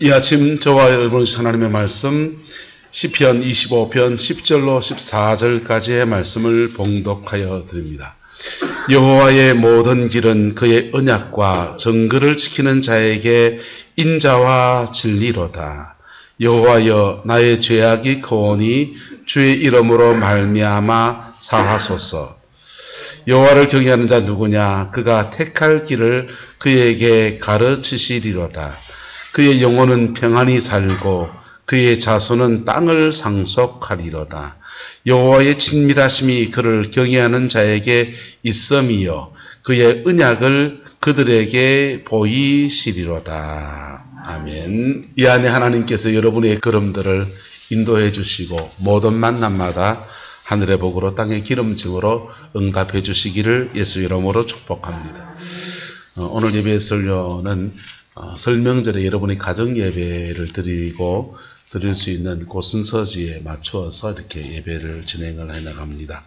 이 아침 저와 여러분 하나님의 말씀 시편 25편 10절로 14절까지의 말씀을 봉독하여 드립니다. 여호와의 모든 길은 그의 언약과 정글을 지키는 자에게 인자와 진리로다. 여호와여, 나의 죄악이 크오니 주의 이름으로 말미암아 사하소서. 여호와를 경외하는 자 누구냐? 그가 택할 길을 그에게 가르치시리로다. 그의 영혼은 평안히 살고 그의 자손은 땅을 상속하리로다. 여호와의 친밀하심이 그를 경외하는 자에게 있음이요 그의 언약을 그들에게 보이시리로다. 아멘. 이 안에 하나님께서 여러분의 걸음들을 인도해 주시고 모든 만남마다 하늘의 복으로 땅의 기름짐으로 응답해 주시기를 예수 이름으로 축복합니다. 오늘 예배 설교는 설명절에 여러분이 가정 예배를 드릴 수 있는 그 순서지에 맞추어서 이렇게 예배를 진행을 해 나갑니다.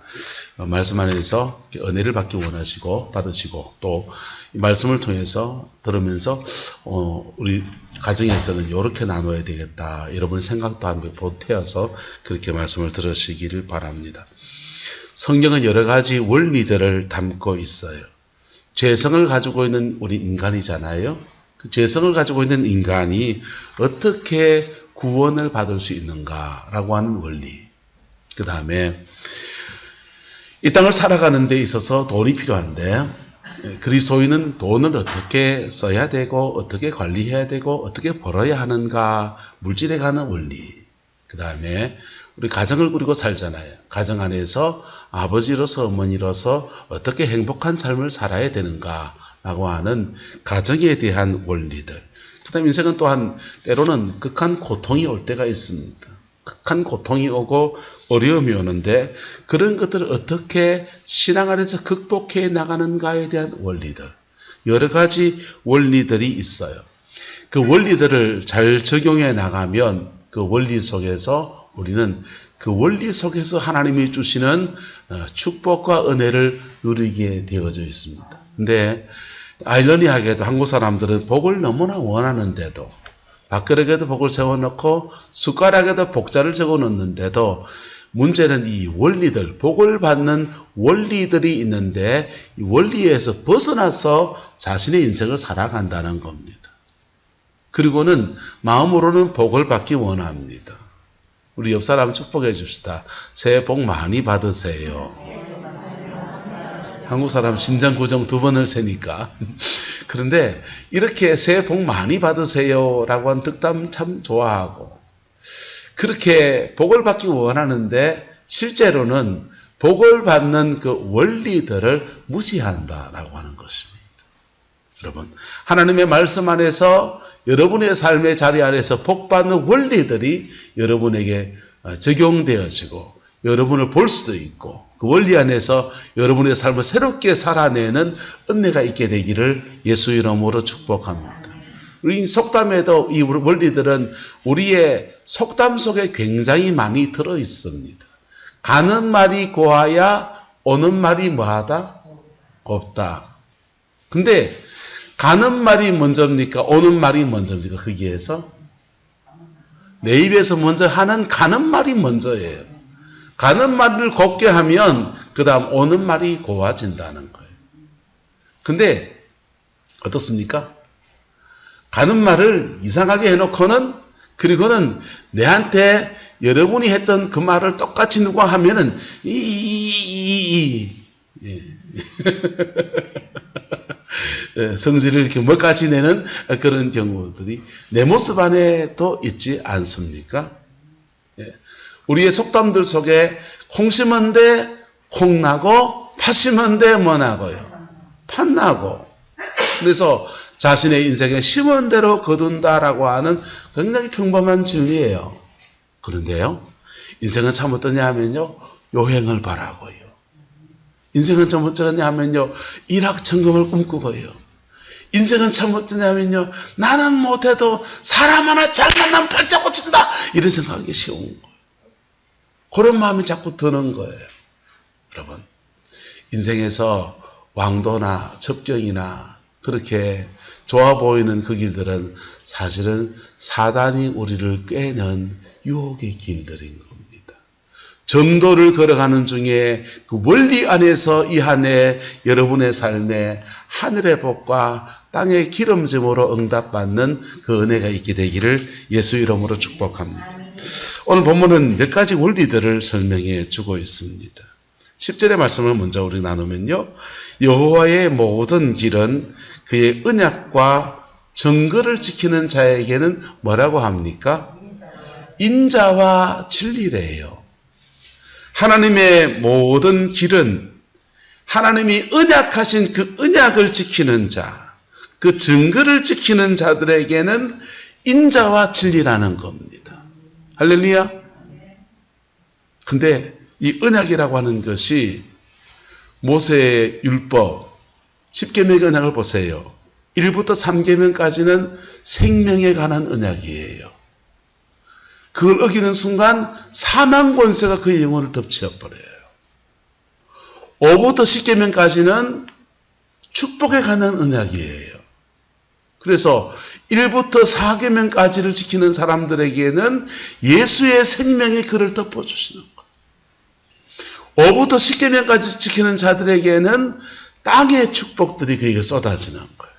말씀 안에서 은혜를 받기 원하시고 받으시고 또 이 말씀을 통해서 들으면서 우리 가정에서는 이렇게 나눠야 되겠다. 여러분 생각도 한번 보태어서 그렇게 말씀을 들으시기를 바랍니다. 성경은 여러 가지 원리들을 담고 있어요. 죄성을 가지고 있는 우리 인간이잖아요. 그 죄성을 가지고 있는 인간이 어떻게 구원을 받을 수 있는가라고 하는 원리. 그 다음에 이 땅을 살아가는 데 있어서 돈이 필요한데 그리스도인은 돈을 어떻게 써야 되고 어떻게 관리해야 되고 어떻게 벌어야 하는가, 물질에 관한 원리. 그 다음에 우리 가정을 꾸리고 살잖아요. 가정 안에서 아버지로서 어머니로서 어떻게 행복한 삶을 살아야 되는가라고 하는 가정에 대한 원리들. 그 다음에 인생은 또한 때로는 극한 고통이 올 때가 있습니다. 극한 고통이 오고 어려움이 오는데 그런 것들을 어떻게 신앙 안에서 극복해 나가는가에 대한 원리들. 여러 가지 원리들이 있어요. 그 원리들을 잘 적용해 나가면 그 원리 속에서 우리는 그 원리 속에서 하나님이 주시는 축복과 은혜를 누리게 되어져 있습니다. 근데 아이러니하게도 한국 사람들은 복을 너무나 원하는데도 밥그릇에도 복을 세워놓고 숟가락에도 복자를 적어놓는데도 문제는 이 원리들, 복을 받는 원리들이 있는데 이 원리에서 벗어나서 자신의 인생을 살아간다는 겁니다. 그리고는 마음으로는 복을 받기 원합니다. 우리 옆 사람 축복해 줍시다. 새해 복 많이 받으세요. 한국 사람 신장 구정 2번을 세니까. 그런데 이렇게 새해 복 많이 받으세요 라고 하는 득담 참 좋아하고 그렇게 복을 받기 원하는데 실제로는 복을 받는 그 원리들을 무시한다라고 하는 것입니다. 여러분, 하나님의 말씀 안에서 여러분의 삶의 자리 안에서 복받는 원리들이 여러분에게 적용되어지고 여러분을 볼 수도 있고 그 원리 안에서 여러분의 삶을 새롭게 살아내는 은혜가 있게 되기를 예수 이름으로 축복합니다. 우리 속담에도 이 원리들은 우리의 속담 속에 굉장히 많이 들어 있습니다. 가는 말이 고와야 오는 말이 뭐하다? 없다. 근데 가는 말이 먼저입니까? 오는 말이 먼저입니까? 거기에서 내 입에서 먼저 하는 가는 말이 먼저예요. 가는 말을 곱게 하면 그 다음 오는 말이 고와진다는 거예요. 근데 어떻습니까? 가는 말을 이상하게 해놓고는 그리고는 내한테 여러분이 했던 그 말을 똑같이 누가 하면은 성질을 이렇게 먹같이 내는 그런 경우들이 내 모습 안에도 있지 않습니까? 우리의 속담들 속에 콩 심은데 콩 나고 팥 심은데 뭐 나고요? 팥 나고. 그래서 자신의 인생에 심은 대로 거둔다라고 하는 굉장히 평범한 진리예요. 그런데요, 인생은 참 어떠냐 하면요, 요행을 바라고요. 인생은 참 어떠냐 하면요, 일확천금을 꿈꾸고요. 인생은 참 어떠냐 하면요, 나는 못해도 사람 하나 잘 만나면 발짝 꽂힌다 이런 생각하기 쉬운 거예요. 그런 마음이 자꾸 드는 거예요. 여러분, 인생에서 왕도나 첩경이나 그렇게 좋아 보이는 그 길들은 사실은 사단이 우리를 꿰는 유혹의 길들인 겁니다. 정도를 걸어가는 중에 그 원리 안에서 이 한 해 여러분의 삶에 하늘의 복과 땅의 기름짐으로 응답받는 그 은혜가 있게 되기를 예수 이름으로 축복합니다. 오늘 본문은 몇 가지 원리들을 설명해 주고 있습니다. 10절의 말씀을 먼저 우리 나누면요. 여호와의 모든 길은 그의 언약과 정거를 지키는 자에게는 뭐라고 합니까? 인자와 진리래요. 하나님의 모든 길은 하나님이 언약하신 그 언약을 지키는 자, 그 증거를 지키는 자들에게는 인자와 진리라는 겁니다. 할렐루야. 근데 이 언약이라고 하는 것이 모세의 율법, 10계명의 언약을 보세요. 1부터 3계명까지는 생명에 관한 언약이에요. 그걸 어기는 순간 사망 권세가 그의 영혼을 덮쳐버려요. 5부터 10계명까지는 축복에 관한 언약이에요. 그래서 1부터 4계명까지를 지키는 사람들에게는 예수의 생명의 글을 덮어주시는 거예요. 5부터 10계명까지 지키는 자들에게는 땅의 축복들이 그에게 쏟아지는 거예요.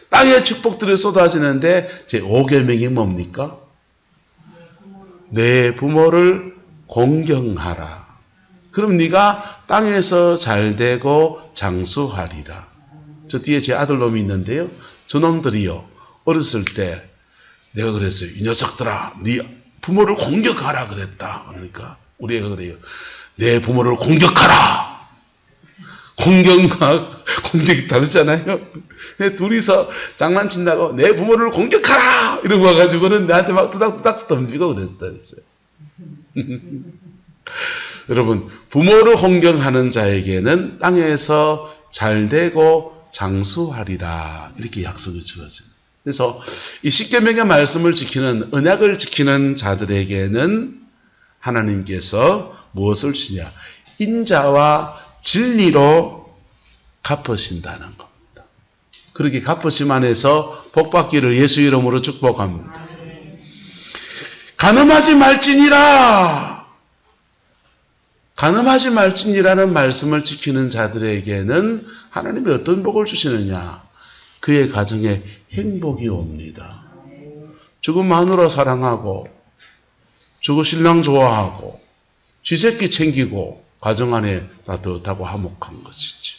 땅의 축복들이 쏟아지는데 제 5계명이 뭡니까? 내 부모를 공경하라. 그럼 네가 땅에서 잘되고 장수하리라. 저 뒤에 제 아들놈이 있는데요. 저놈들이요. 어렸을 때 내가 그랬어요. 이 녀석들아, 네 부모를 공격하라 그랬다. 그러니까 우리 애가 그래요. 내 부모를 공격하라. 공격과 공격이 다르잖아요. 둘이서 장난친다고 내 부모를 공격하라 이러고 와가지고는 나한테 막 투닥투닥 덤비고 그랬어요. 여러분, 부모를 공경하는 자에게는 땅에서 잘되고 장수하리라 이렇게 약속이 주어져요. 그래서 이 십계명의 말씀을 지키는 언약을 지키는 자들에게는 하나님께서 무엇을 주냐? 인자와 진리로 갚으신다는 겁니다. 그렇게 갚으심 안에서 복받기를 예수 이름으로 축복합니다. 간음하지 말지니라. 간음하지 말지니라는 말씀을 지키는 자들에게는 하나님이 어떤 복을 주시느냐? 그의 가정에 행복이 옵니다. 저거 마누라 사랑하고 저거 신랑 좋아하고 쥐새끼 챙기고 가정 안에 따뜻하고 화목한 것이지.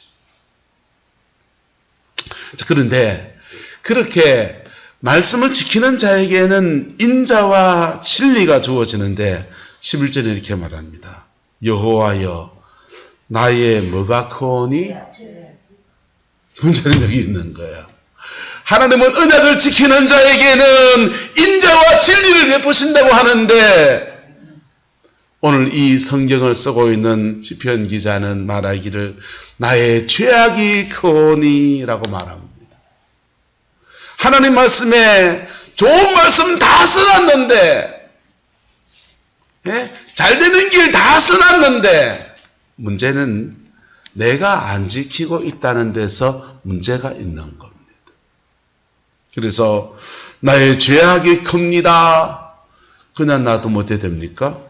자, 그런데 그렇게 말씀을 지키는 자에게는 인자와 진리가 주어지는데 11절에 이렇게 말합니다. 여호와여 나의 뭐가 크오니? 문제는 여기 있는 거야. 하나님은 언약을 지키는 자에게는 인자와 진리를 베푸신다고 하는데 오늘 이 성경을 쓰고 있는 시편 기자는 말하기를 나의 죄악이 크오니 라고 말합니다. 하나님 말씀에 좋은 말씀 다 써놨는데 잘 되는 길 다 써놨는데 문제는 내가 안 지키고 있다는 데서 문제가 있는 겁니다. 그래서 나의 죄악이 큽니다. 그냥 놔도 못해 됩니까?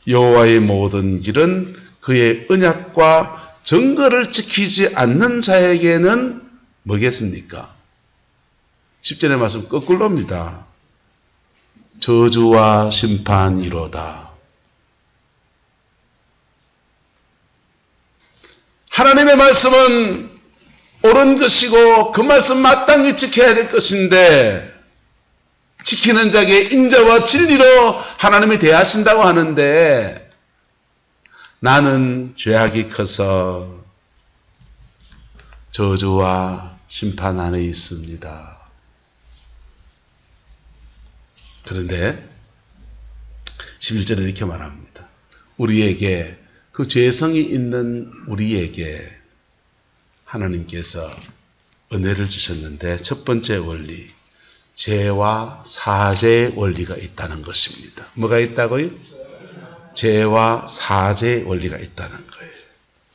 여호와의 모든 길은 그의 언약과 정거를 지키지 않는 자에게는 뭐겠습니까? 10절의 말씀 거꾸로입니다. 저주와 심판이로다. 하나님의 말씀은 옳은 것이고 그 말씀 마땅히 지켜야 될 것인데 지키는 자에게 인자와 진리로 하나님이 대하신다고 하는데 나는 죄악이 커서 저주와 심판 안에 있습니다. 그런데 11절에 이렇게 말합니다. 우리에게 그 죄성이 있는 우리에게 하나님께서 은혜를 주셨는데 첫 번째 원리, 죄와 사죄의 원리가 있다는 것입니다. 뭐가 있다고요? 죄와 사죄의 원리가 있다는 거예요.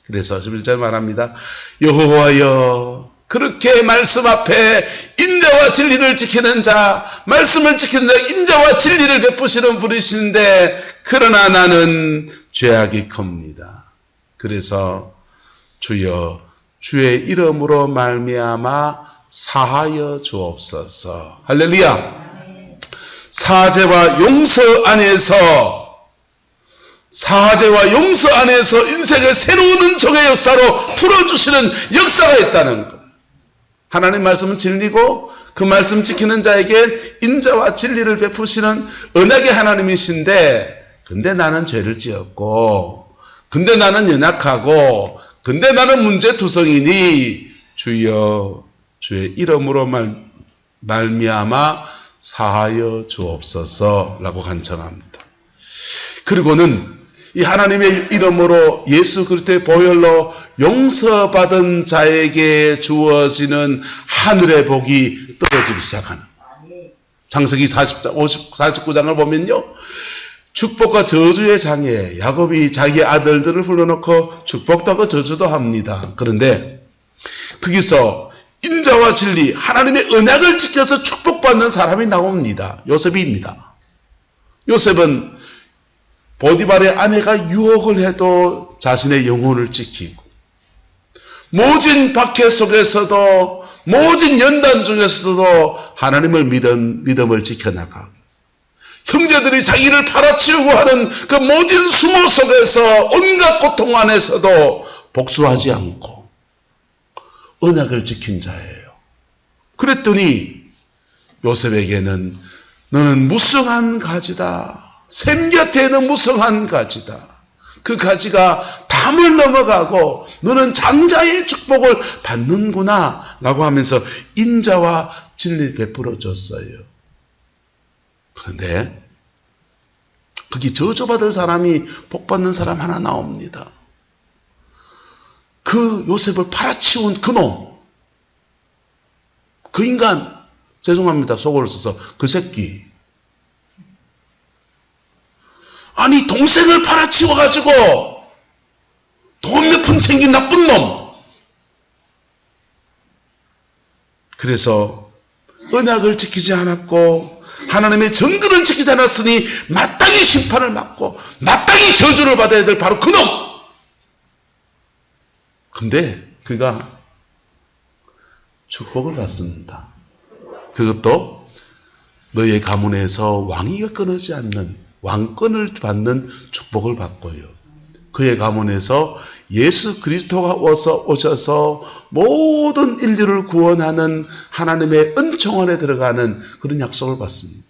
그래서 11절 말합니다. 여호와여 그렇게 말씀 앞에 인자와 진리를 지키는 자, 말씀을 지키는 자, 인자와 진리를 베푸시는 분이신데, 그러나 나는 죄악이 큽니다. 그래서 주여, 주의 이름으로 말미암아 사하여 주옵소서. 할렐루야. 사죄와 용서 안에서 인생의 새로운 은총의 역사로 풀어주시는 역사가 있다는 것. 하나님 말씀은 진리고 그 말씀 지키는 자에게 인자와 진리를 베푸시는 언약의 하나님이신데, 근데 나는 죄를 지었고, 근데 나는 연약하고, 근데 나는 문제투성이니 주여 주의 이름으로 말미암아 사하여 주옵소서라고 간청합니다. 그리고는 이 하나님의 이름으로 예수 그리스도의 보혈로 용서받은 자에게 주어지는 하늘의 복이 떨어지기 시작하는 거예요. 창세기 49장을 보면요, 축복과 저주의 장에 야곱이 자기 아들들을 불러놓고 축복도 하고 저주도 합니다. 그런데 거기서 인자와 진리, 하나님의 언약을 지켜서 축복받는 사람이 나옵니다. 요셉입니다. 요셉은 보디발의 아내가 유혹을 해도 자신의 영혼을 지키고, 모진 박해 속에서도, 모진 연단 중에서도 하나님을 믿음을 지켜나가고, 형제들이 자기를 팔아치우고 하는 그 모진 수모 속에서 온갖 고통 안에서도 복수하지 않고 언약을 지킨 자예요. 그랬더니 요셉에게는 너는 무성한 가지다. 샘 곁에는 무성한 가지다. 그 가지가 담을 넘어가고 너는 장자의 축복을 받는구나 라고 하면서 인자와 진리를 베풀어 줬어요. 그런데 거기 저주받을 사람이 복받는 사람 하나 나옵니다. 그 요셉을 팔아치운 그놈, 그 인간, 죄송합니다, 속어를 써서 그 새끼, 아니 동생을 팔아치워가지고 돈 몇 푼 챙긴 나쁜 놈. 그래서 언약을 지키지 않았고 하나님의 정글을 지키지 않았으니 마땅히 심판을 받고 마땅히 저주를 받아야 될 바로 그놈. 근데 그가 축복을 받습니다. 그것도 너의 가문에서 왕위가 끊어지지 않는 왕권을 받는 축복을 받고요. 그의 가문에서 예수 그리스도가 오셔서 모든 인류를 구원하는 하나님의 은총 안에 들어가는 그런 약속을 받습니다.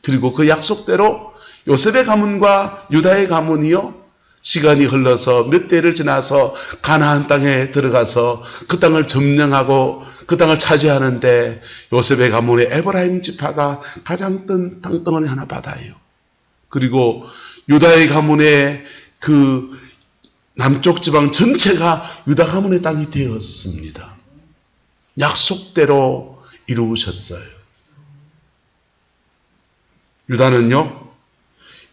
그리고 그 약속대로 요셉의 가문과 유다의 가문이요, 시간이 흘러서 몇 대를 지나서 가나안 땅에 들어가서 그 땅을 점령하고 그 땅을 차지하는데 요셉의 가문의 에브라임 지파가 가장 큰 땅덩어리 하나 받아요. 그리고 유다의 가문의 그 남쪽 지방 전체가 유다 가문의 땅이 되었습니다. 약속대로 이루셨어요. 유다는요,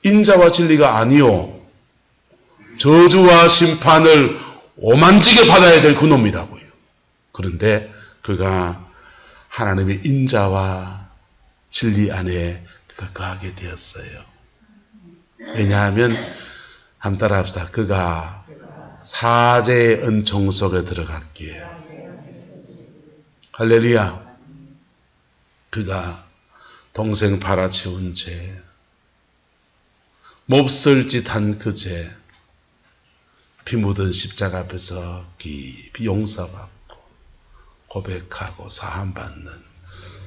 인자와 진리가 아니요, 저주와 심판을 오만지게 받아야 될 그놈이라고요. 그런데 그가 하나님의 인자와 진리 안에 그가 거하게 되었어요. 왜냐하면 한번 따라합시다. 그가 사제의 은총 속에 들어갔기에. 할렐루야. 그가 동생 팔아치운 죄, 몹쓸 짓 한 그 죄, 피 묻은 십자가 앞에서 깊이 용서받고 고백하고 사함받는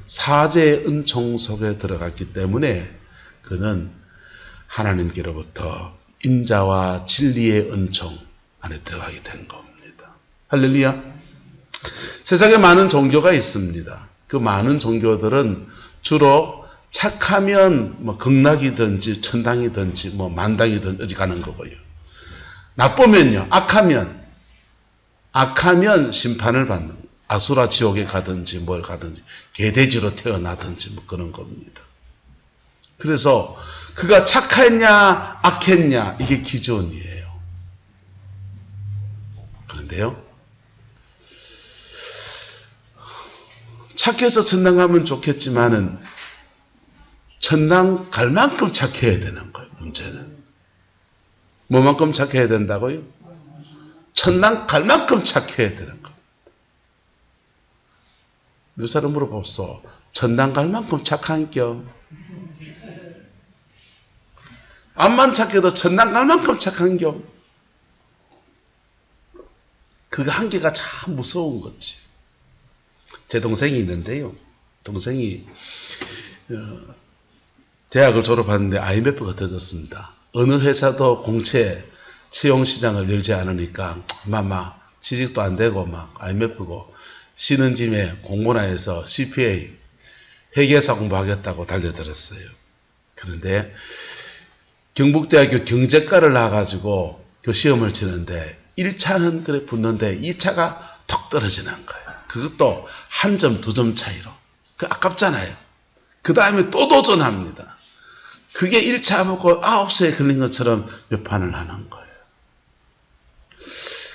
사제의 은총 속에 들어갔기 때문에 그는 하나님께로부터 인자와 진리의 은총 안에 들어가게 된 겁니다. 할렐루야. 세상에 많은 종교가 있습니다. 그 많은 종교들은 주로 착하면 뭐 극락이든지 천당이든지 뭐 만당이든지 어디 가는 거고요. 나쁘면요, 악하면 심판을 받는, 아수라 지옥에 가든지 뭘 가든지 개돼지로 태어나든지 뭐 그런 겁니다. 그래서 그가 착했냐 악했냐 이게 기준이에요. 그런데요, 착해서 천당 가면 좋겠지만은 천당 갈 만큼 착해야 되는 거예요. 문제는 뭐만큼 착해야 된다고요? 천당 갈 만큼 착해야 되는 거예요. 묘사를 물어봅소. 천당 갈 만큼 착한겨? 암만 착해도 천당 갈 만큼 착한겨? 그 한계가 참 무서운 거지. 제 동생이 있는데요. 동생이 대학을 졸업하는데 IMF가 터졌습니다. 어느 회사도 공채 채용 시장을 열지 않으니까 마마 취직도 안 되고 막 IMF고 쉬는 짐에 공문화해서 CPA 회계사 공부하겠다고 달려들었어요. 그런데 경북대학교 경제과를 나와가지고 그 시험을 치는데 1차는 그래 붙는데 2차가 턱 떨어지는 거예요. 그것도 한 점, 두 점 차이로. 그 아깝잖아요. 그 다음에 또 도전합니다. 그게 1차 먹고 9시에 걸린 것처럼 몇 판을 하는 거예요.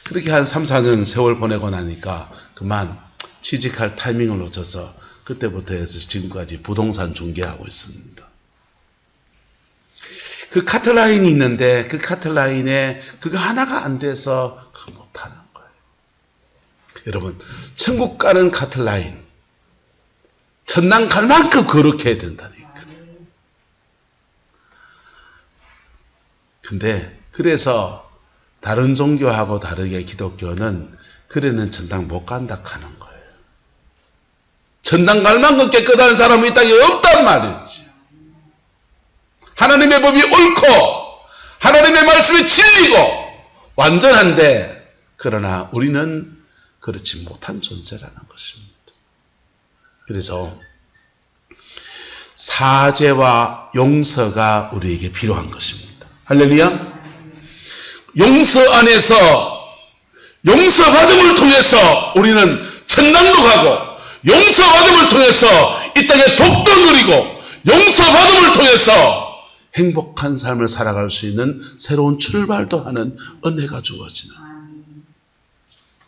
그렇게 한 3, 4년 세월 보내고 나니까 그만 취직할 타이밍을 놓쳐서 그때부터 해서 지금까지 부동산 중개하고 있습니다. 그 카트라인이 있는데 그 카트라인에 그거 하나가 안 돼서 그거 못하는 거예요. 여러분, 천국 가는 카트라인, 천당 갈 만큼 거룩해야 된다니까. 근데 그래서 다른 종교하고 다르게 기독교는 그래는 천당 못 간다 하는 거예요. 천당 갈 만큼 깨끗한 사람이 이 땅에 없단 말이지. 하나님의 법이 옳고 하나님의 말씀이 진리고 완전한데 그러나 우리는 그렇지 못한 존재라는 것입니다. 그래서 사죄와 용서가 우리에게 필요한 것입니다. 할렐루야. 용서 안에서 용서받음을 통해서 우리는 천당도 가고 용서받음을 통해서 이 땅에 복도 누리고 용서받음을 통해서 행복한 삶을 살아갈 수 있는 새로운 출발도 하는 은혜가 주어지는.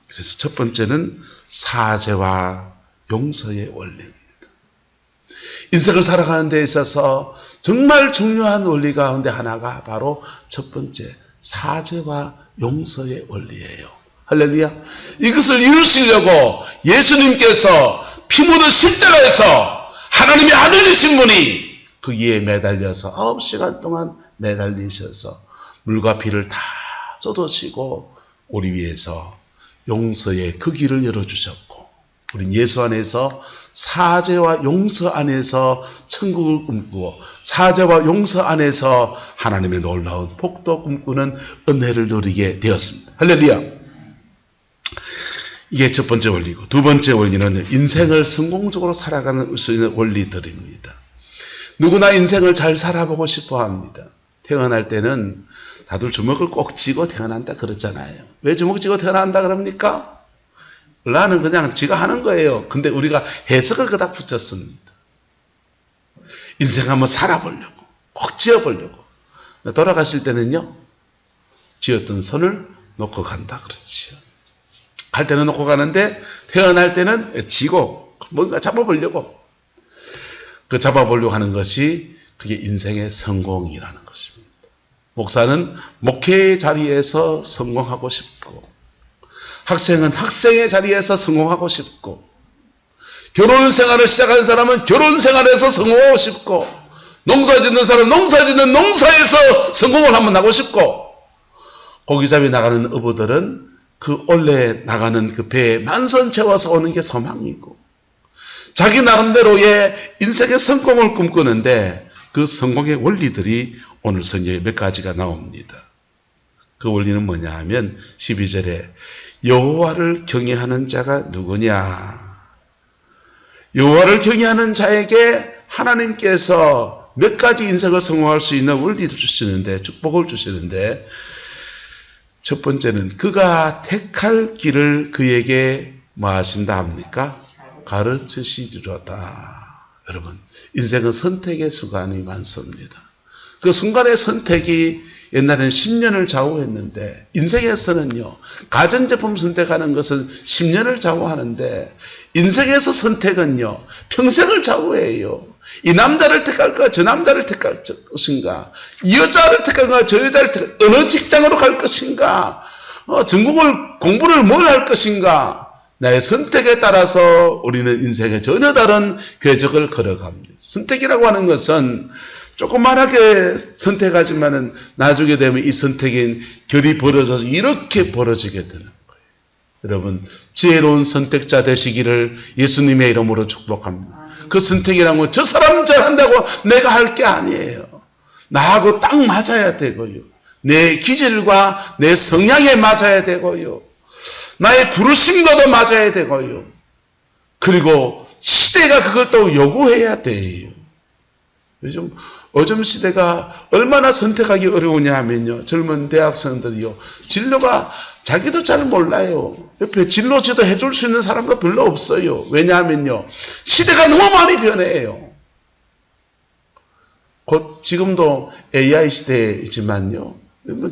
그래서 첫 번째는 사죄와 용서의 원리입니다. 인생을 살아가는 데 있어서 정말 중요한 원리 가운데 하나가 바로 첫 번째 사죄와 용서의 원리예요. 할렐루야. 이것을 이루시려고 예수님께서 피 묻은 십자가에서 하나님의 아들이신 분이 거기에 매달려서 9시간 동안 매달리셔서 물과 피를 다 쏟으시고 우리 위해서 용서의 그 길을 열어주셨고 우린 예수 안에서 사죄와 용서 안에서 천국을 꿈꾸고 사죄와 용서 안에서 하나님의 놀라운 복도 꿈꾸는 은혜를 누리게 되었습니다. 할렐루야. 이게 첫 번째 원리고 두 번째 원리는 인생을 성공적으로 살아가는 수 있는 원리들입니다. 누구나 인생을 잘 살아보고 싶어 합니다. 태어날 때는 다들 주먹을 꼭 쥐고 태어난다 그러잖아요. 왜 주먹 쥐고 태어난다 그럽니까? 나는 그냥 지가 하는 거예요. 근데 우리가 해석을 그닥 붙였습니다. 인생 한번 살아보려고, 꼭 쥐어보려고. 돌아가실 때는요, 쥐었던 손을 놓고 간다 그렇지요. 갈 때는 놓고 가는데 태어날 때는 쥐고 뭔가 잡아보려고. 그 잡아보려고 하는 것이 그게 인생의 성공이라는 것입니다. 목사는 목회의 자리에서 성공하고 싶고 학생은 학생의 자리에서 성공하고 싶고 결혼 생활을 시작한 사람은 결혼 생활에서 성공하고 싶고 농사 짓는 사람은 농사 짓는 농사에서 성공을 한번 하고 싶고 고기잡이 나가는 어부들은 그 올해 나가는 그 배에 만선 채워서 오는 게 소망이고 자기 나름대로의 인생의 성공을 꿈꾸는데 그 성공의 원리들이 오늘 성경에 몇 가지가 나옵니다. 그 원리는 뭐냐 하면 12절에 여호와를 경외하는 자가 누구냐. 여호와를 경외하는 자에게 하나님께서 몇 가지 인생을 성공할 수 있는 원리를 주시는데 축복을 주시는데 첫 번째는 그가 택할 길을 그에게 뭐 하신다 합니까? 가르치시리로다. 여러분 인생은 선택의 수간이 많습니다. 그 순간의 선택이 옛날에는 10년을 좌우했는데 인생에서는요, 가전제품 선택하는 것은 10년을 좌우하는데 인생에서 선택은요, 평생을 좌우해요. 이 남자를 택할까, 저 남자를 택할 것인가, 이 여자를 택할까, 저 여자를 택할까, 어느 직장으로 갈 것인가, 전공을, 공부를 뭘 할 것인가, 나의 선택에 따라서 우리는 인생에 전혀 다른 궤적을 걸어갑니다. 선택이라고 하는 것은 조그만하게 선택하지만은 나중에 되면 이 선택인 결이 벌어져서 이렇게 벌어지게 되는 거예요. 여러분, 지혜로운 선택자 되시기를 예수님의 이름으로 축복합니다. 그 선택이라는 건 저 사람 잘한다고 내가 할 게 아니에요. 나하고 딱 맞아야 되고요. 내 기질과 내 성향에 맞아야 되고요. 나의 부르심과도 맞아야 되고요. 그리고 시대가 그걸 또 요구해야 돼요. 요즘 시대가 얼마나 선택하기 어려우냐 하면요, 젊은 대학생들이요, 진로가 자기도 잘 몰라요. 옆에 진로 지도 해줄 수 있는 사람도 별로 없어요. 왜냐하면요, 시대가 너무 많이 변해요. 곧 지금도 AI 시대이지만요,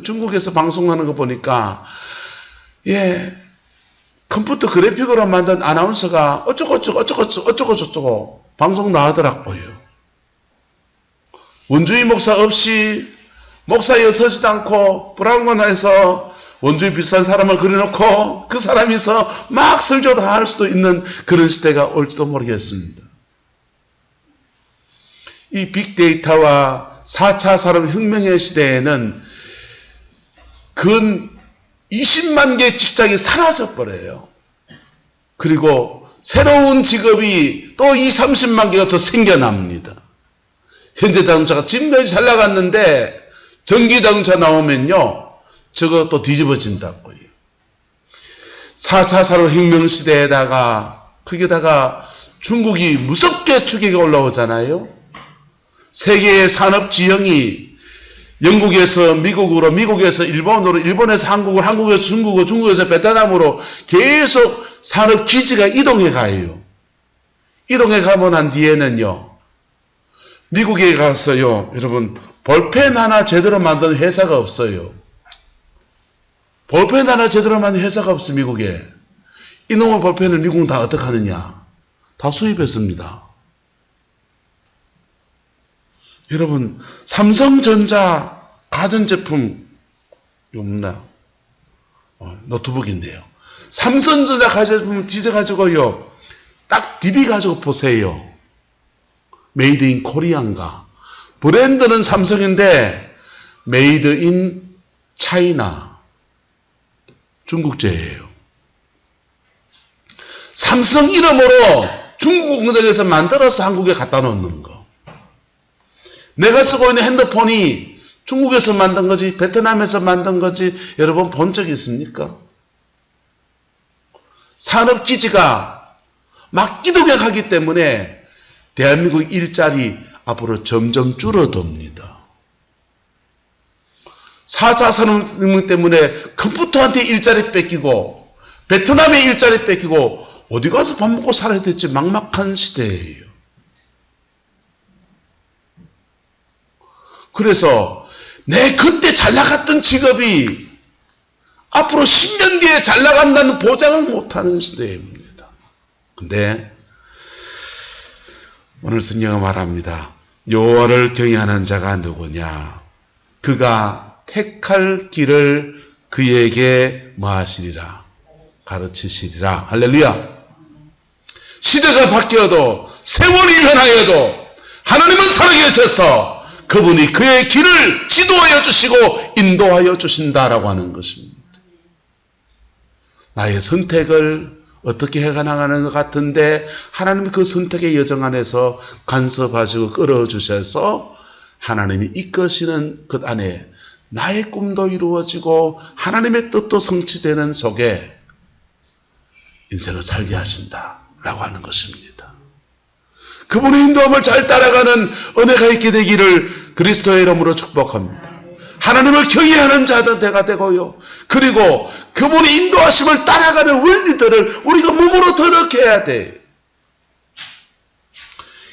중국에서 방송하는 거 보니까 컴퓨터 그래픽으로 만든 아나운서가 어쩌고 방송 나가더라고요. 원주의 목사 없이, 목사여 서지도 않고 브라운관에서 원주의 비슷한 사람을 그려놓고 그 사람이서 막 설교도 할 수도 있는 그런 시대가 올지도 모르겠습니다. 이 빅데이터와 4차 산업혁명의 시대에는 근 20만 개의 직장이 사라져버려요. 그리고 새로운 직업이 또 30만 개가 더 생겨납니다. 현대자동차가 지금까지 잘 나갔는데 전기자동차 나오면요, 저거 또 뒤집어진다고요. 4차 산업혁명 시대에다가 거기다가 중국이 무섭게 추계가 올라오잖아요. 세계의 산업지형이 영국에서 미국으로, 미국에서 일본으로, 일본에서 한국으로, 한국에서 중국으로, 중국에서 베트남으로 계속 산업기지가 이동해 가요. 이동해 가고 난 뒤에는요, 미국에 가서요, 여러분, 볼펜 하나 제대로 만드는 회사가 없어요. 볼펜 하나 제대로 만드는 회사가 없어요, 미국에. 이놈의 볼펜을 미국은 다 어떻게 하느냐? 다 수입했습니다. 여러분, 삼성전자 가전제품, 이거 없나? 노트북인데요. 삼성전자 가전제품 뒤져가지고요, 딱 디비가지고 보세요. 메이드 인 코리안가. 브랜드는 삼성인데 메이드 인 차이나, 중국제예요. 삼성 이름으로 중국 공장에서 만들어서 한국에 갖다 놓는 거. 내가 쓰고 있는 핸드폰이 중국에서 만든 거지 베트남에서 만든 거지 여러분 본 적이 있습니까? 산업기지가 막 이동해 가기 때문에 대한민국 일자리 앞으로 점점 줄어듭니다. 4차 산업혁명 때문에 컴퓨터한테 일자리 뺏기고 베트남의 일자리 뺏기고 어디 가서 밥 먹고 살아야 될지 막막한 시대예요. 그래서 내 그때 잘 나갔던 직업이 앞으로 10년 뒤에 잘 나간다는 보장을 못하는 시대입니다. 근데 오늘 성경은 말합니다. 여호와를 경외하는 자가 누구냐? 그가 택할 길을 그에게 뭐하시리라? 가르치시리라. 할렐루야. 시대가 바뀌어도 세월이 변하여도 하나님은 살아계셔서 그분이 그의 길을 지도하여 주시고 인도하여 주신다라고 하는 것입니다. 나의 선택을 어떻게 해나가는 것 같은데 하나님은 그 선택의 여정 안에서 간섭하시고 끌어주셔서 하나님이 이끄시는 것 안에 나의 꿈도 이루어지고 하나님의 뜻도 성취되는 속에 인생을 살게 하신다라고 하는 것입니다. 그분의 인도함을 잘 따라가는 은혜가 있게 되기를 그리스도의 이름으로 축복합니다. 하나님을 경외하는 자들가 되고요. 그리고 그분의 인도하심을 따라가는 원리들을 우리가 몸으로 더럽혀야 돼.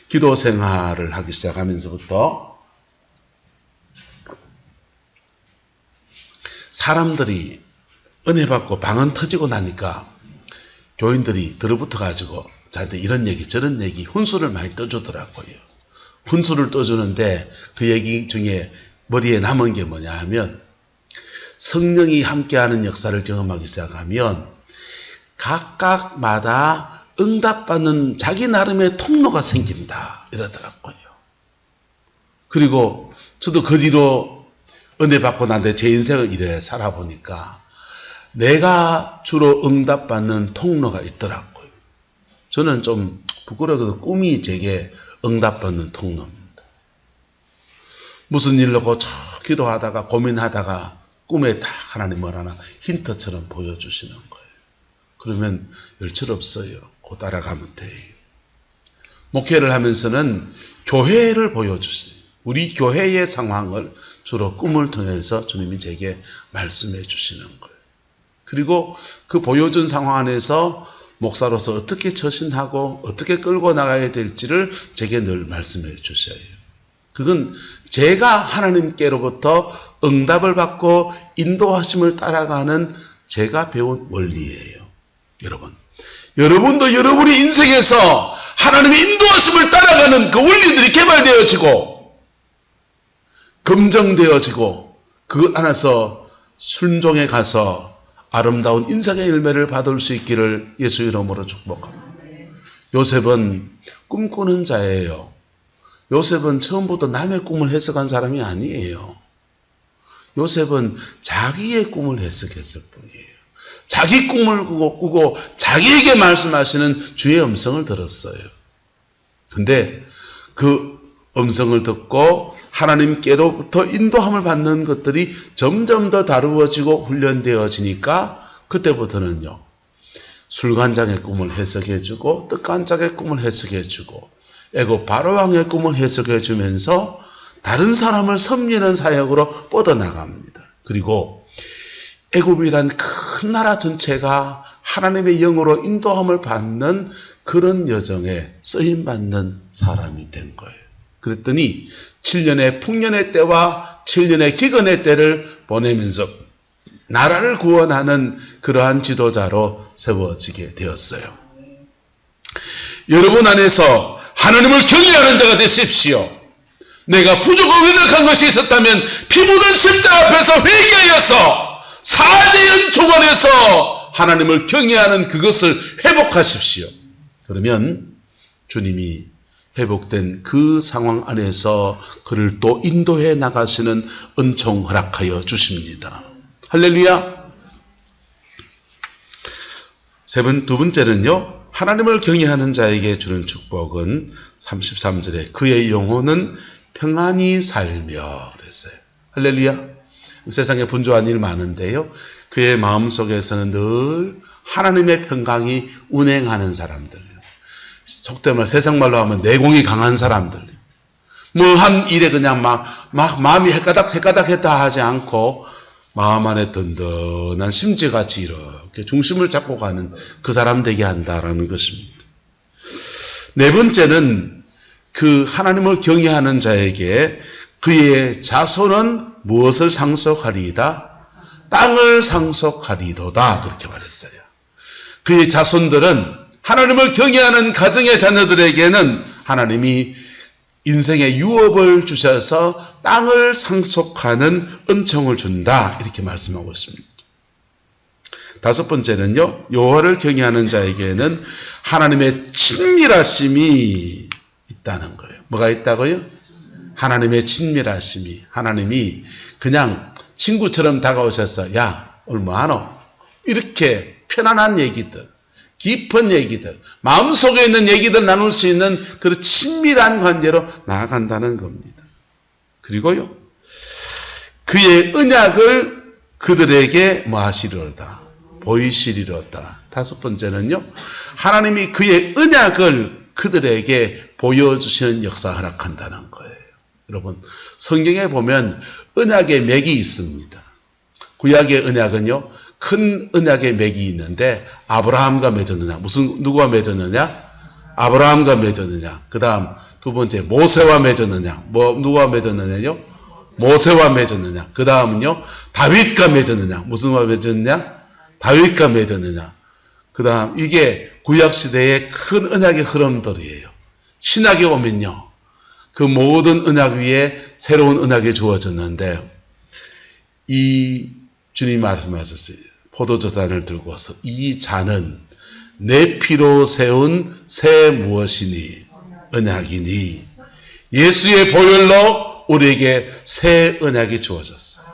기도 생활을 하기 시작하면서부터 사람들이 은혜 받고 방언 터지고 나니까 교인들이 들어붙어가지고 저한테 이런 얘기 저런 얘기 훈수를 많이 떠주더라고요. 훈수를 떠주는데 그 얘기 중에 머리에 남은 게 뭐냐 하면 성령이 함께하는 역사를 경험하기 시작하면 각각마다 응답받는 자기 나름의 통로가 생긴다 이러더라고요. 그리고 저도 그 뒤로 은혜 받고 난데 제 인생을 이래 살아보니까 내가 주로 응답받는 통로가 있더라고요. 저는 좀 부끄러워도 꿈이 제게 응답받는 통로입니다. 무슨 일로 저 기도하다가 고민하다가 꿈에 딱 하나님 뭘 하나 힌트처럼 보여주시는 거예요. 그러면 열철 없어요. 그 따라가면 돼요. 목회를 하면서는 교회를 보여주세요. 우리 교회의 상황을 주로 꿈을 통해서 주님이 제게 말씀해 주시는 거예요. 그리고 그 보여준 상황 안에서 목사로서 어떻게 처신하고 어떻게 끌고 나가야 될지를 제게 늘 말씀해 주셔요. 그건 제가 하나님께로부터 응답을 받고 인도하심을 따라가는 제가 배운 원리예요. 여러분도 여러분의 인생에서 하나님의 인도하심을 따라가는 그 원리들이 개발되어지고 검증되어지고 그것 안에서 순종해 가서 아름다운 인생의 열매를 받을 수 있기를 예수 이름으로 축복합니다. 요셉은 꿈꾸는 자예요. 요셉은 처음부터 남의 꿈을 해석한 사람이 아니에요. 요셉은 자기의 꿈을 해석했을 뿐이에요. 자기 꿈을 꾸고 자기에게 말씀하시는 주의 음성을 들었어요. 근데 그 음성을 듣고 하나님께로부터 인도함을 받는 것들이 점점 더 다루어지고 훈련되어지니까 그때부터는요. 술간장의 꿈을 해석해주고 떡간장의 꿈을 해석해주고 애굽 바로왕의 꿈을 해석해주면서 다른 사람을 섬기는 사역으로 뻗어나갑니다. 그리고 애굽이란 큰 나라 전체가 하나님의 영으로 인도함을 받는 그런 여정에 쓰임받는 사람이 된 거예요. 그랬더니 7년의 풍년의 때와 7년의 기근의 때를 보내면서 나라를 구원하는 그러한 지도자로 세워지게 되었어요. 여러분 안에서 하나님을 경외하는 자가 되십시오. 내가 부족하고 연약한 것이 있었다면 피 묻은 십자가 앞에서 회개하여서 사제연 조건에서 하나님을 경외하는 그것을 회복하십시오. 그러면 주님이 회복된 그 상황 안에서 그를 또 인도해 나가시는 은총 허락하여 주십니다. 할렐루야. 두 번째는요. 하나님을 경외하는 자에게 주는 축복은 33절에 그의 영혼은 평안히 살며 그랬어요. 할렐루야. 세상에 분주한 일 많은데요. 그의 마음속에서는 늘 하나님의 평강이 운행하는 사람들. 속된 말, 세상 말로 하면 내공이 강한 사람들. 뭐 한 일에 그냥 막 마음이 헷가닥했다 하지 않고 마음 안에 든든한 심지같이 이렇게 중심을 잡고 가는 그 사람 되게 한다라는 것입니다. 네 번째는 그 하나님을 경외하는 자에게 그의 자손은 무엇을 상속하리이다? 땅을 상속하리도다. 그렇게 말했어요. 그의 자손들은 하나님을 경외하는 가정의 자녀들에게는 하나님이 인생의 유업을 주셔서 땅을 상속하는 은총을 준다. 이렇게 말씀하고 있습니다. 다섯 번째는요. 여호와를 경외하는 자에게는 하나님의 친밀하심이 있다는 거예요. 뭐가 있다고요? 하나님의 친밀하심이. 하나님이 그냥 친구처럼 다가오셔서 야 오늘 뭐하노? 이렇게 편안한 얘기들, 깊은 얘기들, 마음속에 있는 얘기들 나눌 수 있는 그런 친밀한 관계로 나아간다는 겁니다. 그리고요. 그의 언약을 그들에게 뭐 하시리로다? 보이시리로다. 다섯 번째는요. 하나님이 그의 언약을 그들에게 보여주시는 역사 허락한다는 거예요. 여러분 성경에 보면 언약의 맥이 있습니다. 구약의 언약은요. 큰 언약의 맥이 있는데 아브라함과 맺었느냐. 누구와 맺었느냐? 아브라함과 맺었느냐. 그 다음 두 번째 모세와 맺었느냐. 누구와 맺었느냐요? 모세와 맺었느냐. 그 다음은요, 다윗과 맺었느냐. 무슨 와 맺었느냐? 다윗과 맺었느냐. 그 다음, 이게 구약시대의 큰 언약의 흐름들이에요. 신약에 오면요, 그 모든 언약 위에 새로운 언약이 주어졌는데, 이 주님 말씀하셨어요. 포도주잔을 들고서 이 잔은 내 피로 세운 새 무엇이니 언약이니 예수의 보혈로 우리에게 새 언약이 주어졌어요.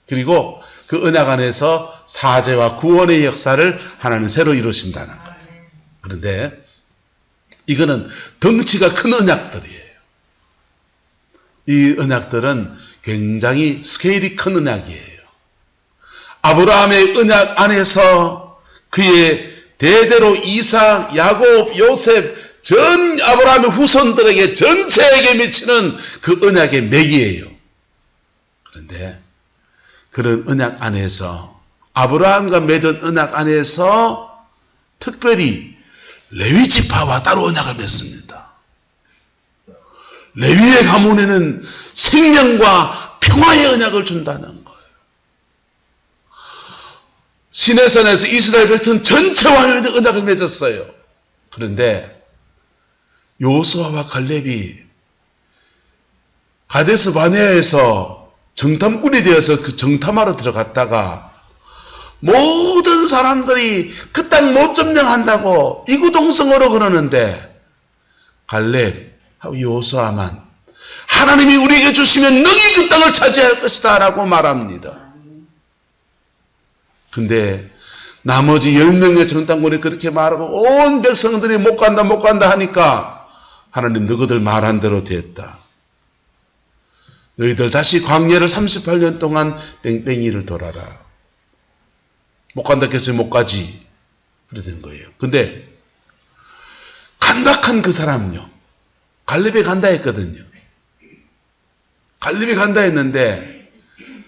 그리고 그 언약 안에서 사죄와 구원의 역사를 하나님 새로 이루신다는 거예요. 그런데 이거는 덩치가 큰 언약들이에요. 이 언약들은 굉장히 스케일이 큰 언약이에요. 아브라함의 언약 안에서 그의 대대로 이삭, 야곱, 요셉 전 아브라함의 후손들에게 전체에게 미치는 그 언약의 맥이에요. 그런데 그런 언약 안에서 아브라함과 맺은 언약 안에서 특별히 레위 지파와 따로 언약을 맺습니다. 레위의 가문에는 생명과 평화의 언약을 준다는 거예요. 시내산에서 이스라엘 백성 전체와 언약을 맺었어요. 그런데 여호수아와 갈렙이 가데스 바네아에서 정탐꾼이 되어서 그 정탐하러 들어갔다가 모든 사람들이 그 땅 못 점령한다고 이구동성으로 그러는데 갈렙하고 여호수아만 하나님이 우리에게 주시면 너희 그 땅을 차지할 것이다 라고 말합니다. 근데 나머지 10명의 정탐꾼이 그렇게 말하고 온 백성들이 못 간다 하니까 하나님 너희들 말한 대로 됐다. 너희들 다시 광야를 38년 동안 뺑뺑이를 돌아라. 못 간다 해서 못 가지. 그래 된 거예요. 근데 간다 한 그 사람은요. 갈렙이 간다 했거든요. 갈렙이 간다 했는데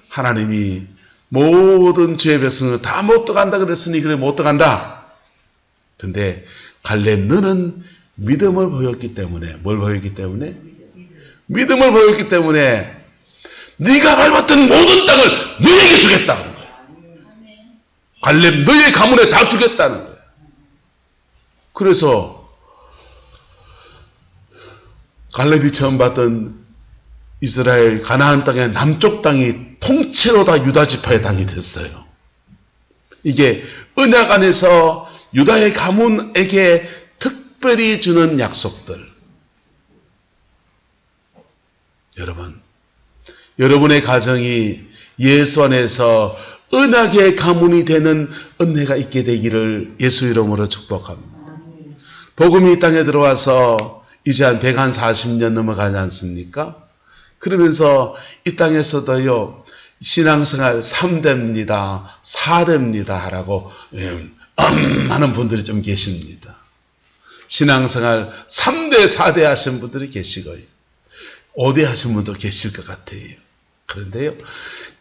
하나님이 모든 죄의 백성을 다 못 들어간다 그랬으니 그래 못 들어간다. 근데 갈렙 너는 믿음을 보였기 때문에 뭘 보였기 때문에? 믿음을 보였기 때문에 네가 밟았던 모든 땅을 너에게 주겠다는 거예요. 갈렙 너의 가문에 다 주겠다는 거예요. 그래서 갈렙이 처음 봤던 이스라엘 가나안 땅의 남쪽 땅이 통째로 다 유다 지파의 땅이 됐어요. 이게 언약 안에서 유다의 가문에게 특별히 주는 약속들. 여러분, 여러분의 가정이 예수 안에서 언약의 가문이 되는 은혜가 있게 되기를 예수 이름으로 축복합니다. 복음이 이 땅에 들어와서 이제 한 140년 넘어가지 않습니까? 그러면서 이 땅에서도요, 신앙생활 3대입니다, 4대입니다 하라고 하는 분들이 좀 계십니다. 신앙생활 3대, 4대 하신 분들이 계시고요. 5대 하신 분도 계실 것 같아요. 그런데요,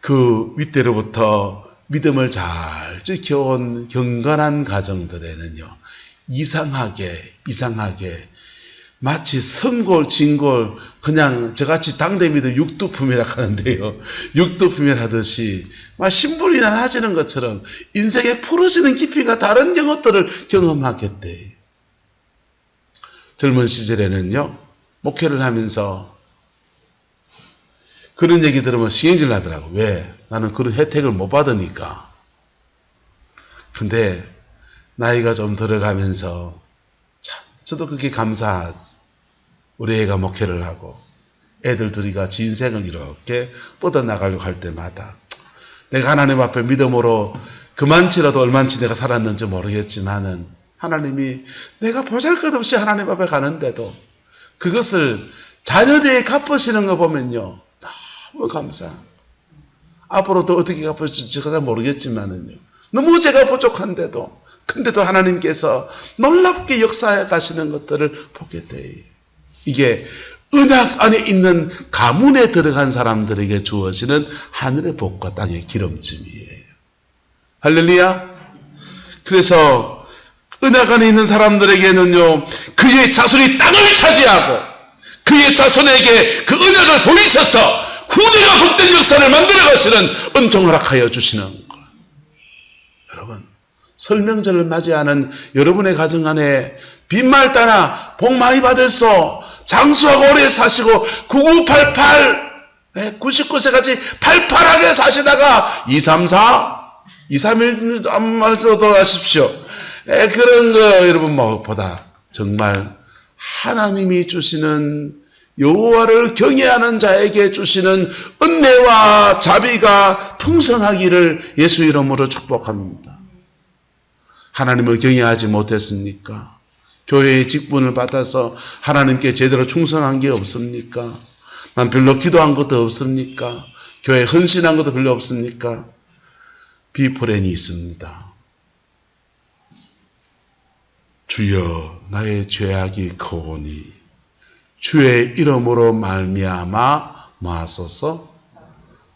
그 윗대로부터 믿음을 잘 지켜온 경건한 가정들에는요, 이상하게 마치 성골, 진골, 그냥 저같이 당대미도 육두품이라 하는데요. 육두품이라 하듯이 막 신분이 낮아지는 것처럼 인생의 풀어지는 깊이가 다른 것들을 경험하겠대요. 젊은 시절에는요, 목회를 하면서 그런 얘기 들으면 신경질 나더라고. 왜? 나는 그런 혜택을 못 받으니까. 근데 나이가 좀 들어가면서 참 저도 그게 감사하지. 우리 애가 목회를 하고 애들 둘이 같이 인생을 이렇게 뻗어나가려고 할 때마다 내가 하나님 앞에 믿음으로 그만치라도 얼만치 내가 살았는지 모르겠지만은 하나님이 내가 보잘것없이 하나님 앞에 가는데도 그것을 자녀들이 갚으시는 거 보면요, 너무 감사. 앞으로 또 어떻게 갚으실지 잘 모르겠지만은요, 너무 제가 부족한데도 근데도 하나님께서 놀랍게 역사해 가시는 것들을 보게 돼요. 이게 언약 안에 있는 가문에 들어간 사람들에게 주어지는 하늘의 복과 땅의 기름짐이에요. 할렐루야. 그래서 언약 안에 있는 사람들에게는요, 그의 자손이 땅을 차지하고 그의 자손에게 그 언약을 보이셔서 후대가 복된 역사를 만들어 가시는 은총 허락하여 주시는 것. 여러분, 설명절을 맞이하는 여러분의 가정 안에 빈말 따나 복 많이 받으소, 장수하고 오래 사시고 9988 99세까지 팔팔하게 사시다가 231 안만해서 돌아가십시오. 그런 거 여러분 무엇보다 정말 하나님이 주시는 여호와를 경외하는 자에게 주시는 은혜와 자비가 풍성하기를 예수 이름으로 축복합니다. 하나님을 경외하지 못했습니까? 교회의 직분을 받아서 하나님께 제대로 충성한 게 없습니까? 난 별로 기도한 것도 없습니까? 교회에 헌신한 것도 별로 없습니까? 비프렌이 있습니다. 주여 나의 죄악이 크오니 주의 이름으로 말미암아 마소서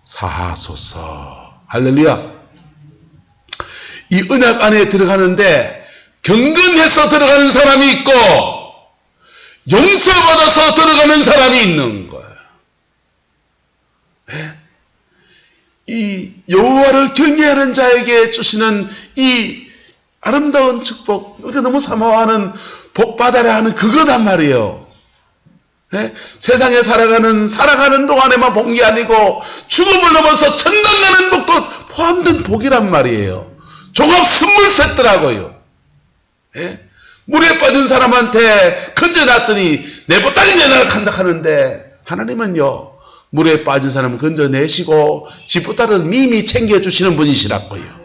사하소서. 할렐루야. 이 언약 안에 들어가는데 경건해서 들어가는 사람이 있고 용서받아서 들어가는 사람이 있는 거예요. 이 여호와를 경외하는 자에게 주시는 이 아름다운 축복, 우리가 너무 사모하는 복 받아라 하는 그거단 말이에요. 세상에 살아가는 동안에만 본 게 아니고 죽음을 넘어서 천당 가는 복도 포함된 복이란 말이에요. 종합 선물 세트라고요. 물에 빠진 사람한테 건져놨더니 내 보따리 내놔라 한다 하는데 하나님은요, 물에 빠진 사람을 건져내시고 지 보따리를 미미 챙겨주시는 분이시라고요.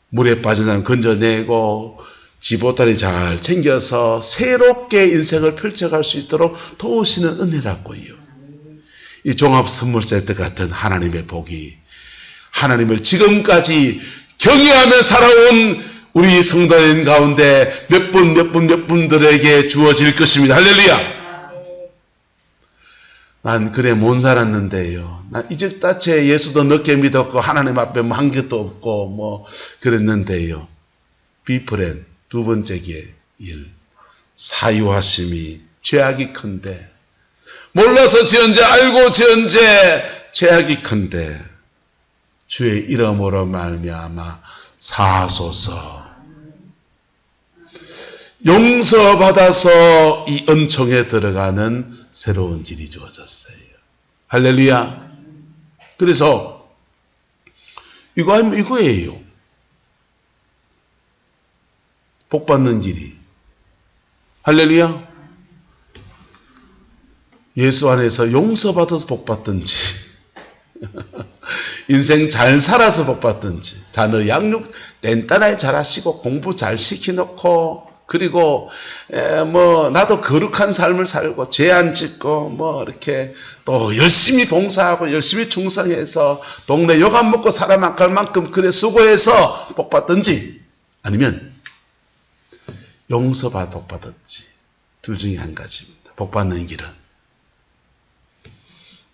물에 빠진 사람 건져내고 지 보따리 잘 챙겨서 새롭게 인생을 펼쳐갈 수 있도록 도우시는 은혜라고요. 이 종합 선물 세트 같은 하나님의 복이 하나님을 지금까지 경외하며 살아온 우리 성도인 가운데 몇 분들에게 주어질 것입니다. 할렐루야. 난 그래 못 살았는데요. 난 이적다체 예수도 늦게 믿었고 하나님 앞에 한 것도 없고 뭐 그랬는데요. 비프렌 두 번째 일, 사유하심이 죄악이 큰데 몰라서 지은지 알고 지은지 죄악이 큰데 주의 이름으로 말미암아 사하소서. 용서받아서 이 은총에 들어가는 새로운 길이 주어졌어요. 할렐루야. 그래서 이거 하면 이거예요. 복 받는 길이. 할렐루야. 예수 안에서 용서받아서 복 받든지 인생 잘 살아서 복 받든지 자녀 양육 뗀단하게 잘하시고 공부 잘 시켜놓고 그리고 뭐 나도 거룩한 삶을 살고 죄 안 짓고 뭐 이렇게 또 열심히 봉사하고 열심히 충성해서 동네 욕 안 먹고 살아갈 만큼 그래 수고해서 복 받든지 아니면 용서받아 복 받든지 둘 중에 한 가지입니다. 복 받는 길은.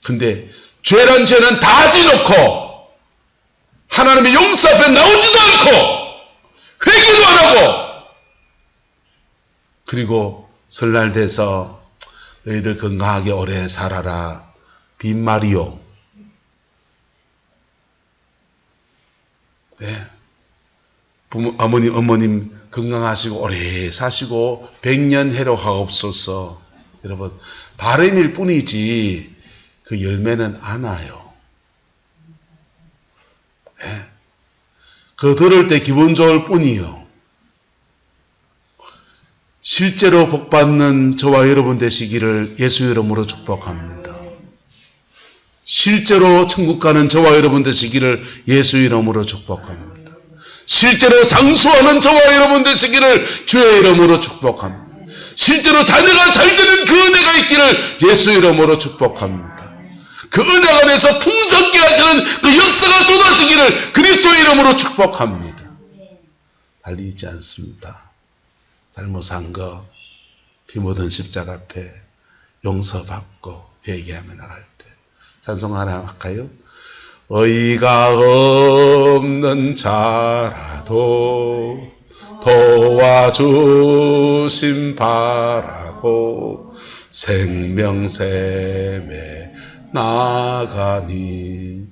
근데 죄란 죄는 다 지놓고 하나님의 용서 앞에 나오지도 않고 회개도 안 하고 그리고 설날 돼서 너희들 건강하게 오래 살아라. 빈말이요. 네. 어머님 건강하시고 오래 사시고 100년 해로하옵소서. 여러분 바람일 뿐이지 그 열매는 안 와요. 네. 그 들을 때 기분 좋을 뿐이요. 실제로 복받는 저와 여러분 되시기를 예수 이름으로 축복합니다. 실제로 천국 가는 저와 여러분 되시기를 예수 이름으로 축복합니다. 실제로 장수하는 저와 여러분 되시기를 주의 이름으로 축복합니다. 실제로 자녀가 잘 되는 그 은혜가 있기를 예수 이름으로 축복합니다. 그 은혜 안에서 풍성케 하시는 그 역사가 쏟아지기를 그리스도 이름으로 축복합니다. 달리 있지 않습니다. 잘못한 거, 피 묻은 십자가 앞에 용서받고 회개하며 나갈 때 찬송 하나 할까요? 의가 없는 자라도 도와주심 바라고 생명샘에 나가니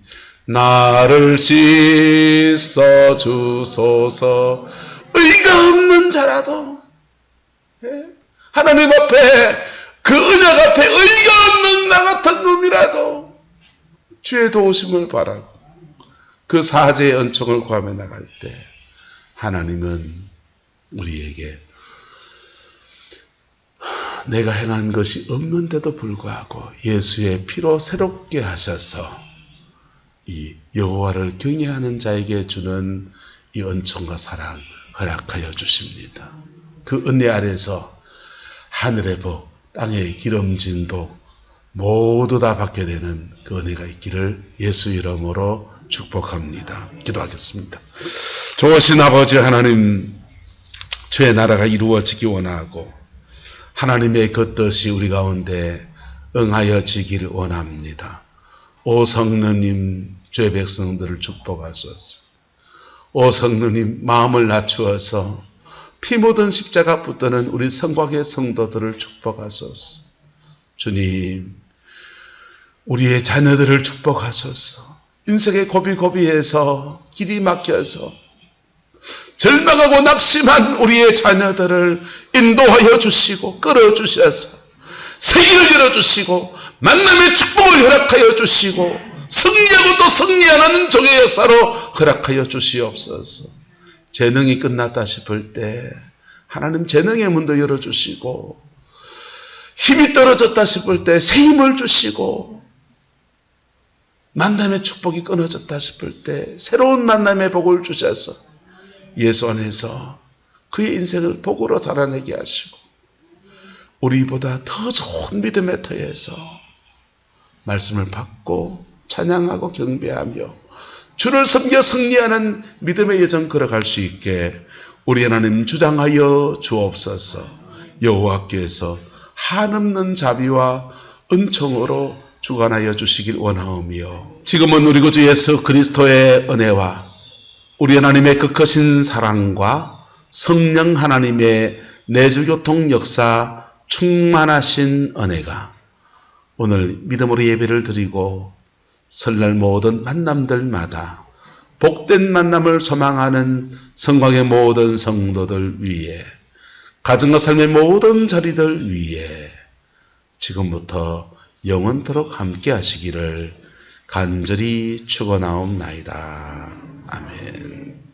나를 씻어 주소서. 의가 없는 자라도 하나님 앞에 그 은약 앞에 의가 없는 나 같은 놈이라도 주의 도우심을 바라고 그 사제의 은총을 구하며 나갈 때 하나님은 우리에게 내가 행한 것이 없는데도 불구하고 예수의 피로 새롭게 하셔서 이 여호와를 경외하는 자에게 주는 이 은총과 사랑 허락하여 주십니다. 그 은혜 아래서 하늘의 복, 땅의 기름진 복 모두 다 받게 되는 그 은혜가 있기를 예수 이름으로 축복합니다. 기도하겠습니다. 좋으신 아버지 하나님, 주의 나라가 이루어지기 원하고 하나님의 그 뜻이 우리 가운데 응하여지기를 원합니다. 오 성령님, 주의 백성들을 축복하소서. 오 성령님, 마음을 낮추어서 피 묻은 십자가 붙드는 우리 성곽의 성도들을 축복하소서. 주님, 우리의 자녀들을 축복하소서. 인생의 고비고비에서 길이 막혀서 절망하고 낙심한 우리의 자녀들을 인도하여 주시고 끌어주셔서 세계를 열어주시고 만남의 축복을 허락하여 주시고 승리하고 또 승리하는 종의 역사로 허락하여 주시옵소서. 재능이 끝났다 싶을 때 하나님 재능의 문도 열어주시고 힘이 떨어졌다 싶을 때 새 힘을 주시고 만남의 축복이 끊어졌다 싶을 때 새로운 만남의 복을 주셔서 예수 안에서 그의 인생을 복으로 살아내게 하시고 우리보다 더 좋은 믿음의 터에서 말씀을 받고 찬양하고 경배하며 주를 섬겨 승리하는 믿음의 여정 걸어갈 수 있게 우리 하나님 주장하여 주옵소서. 여호와께서 한없는 자비와 은총으로 주관하여 주시길 원하오며 지금은 우리 구주 예수 그리스도의 은혜와 우리 하나님의 그 크신 사랑과 성령 하나님의 내주교통 역사 충만하신 은혜가 오늘 믿음으로 예배를 드리고 설날 모든 만남들마다 복된 만남을 소망하는 성곽의 모든 성도들 위에 가정과 삶의 모든 자리들 위에 지금부터 영원토록 함께 하시기를 간절히 축원하옵나이다. 아멘.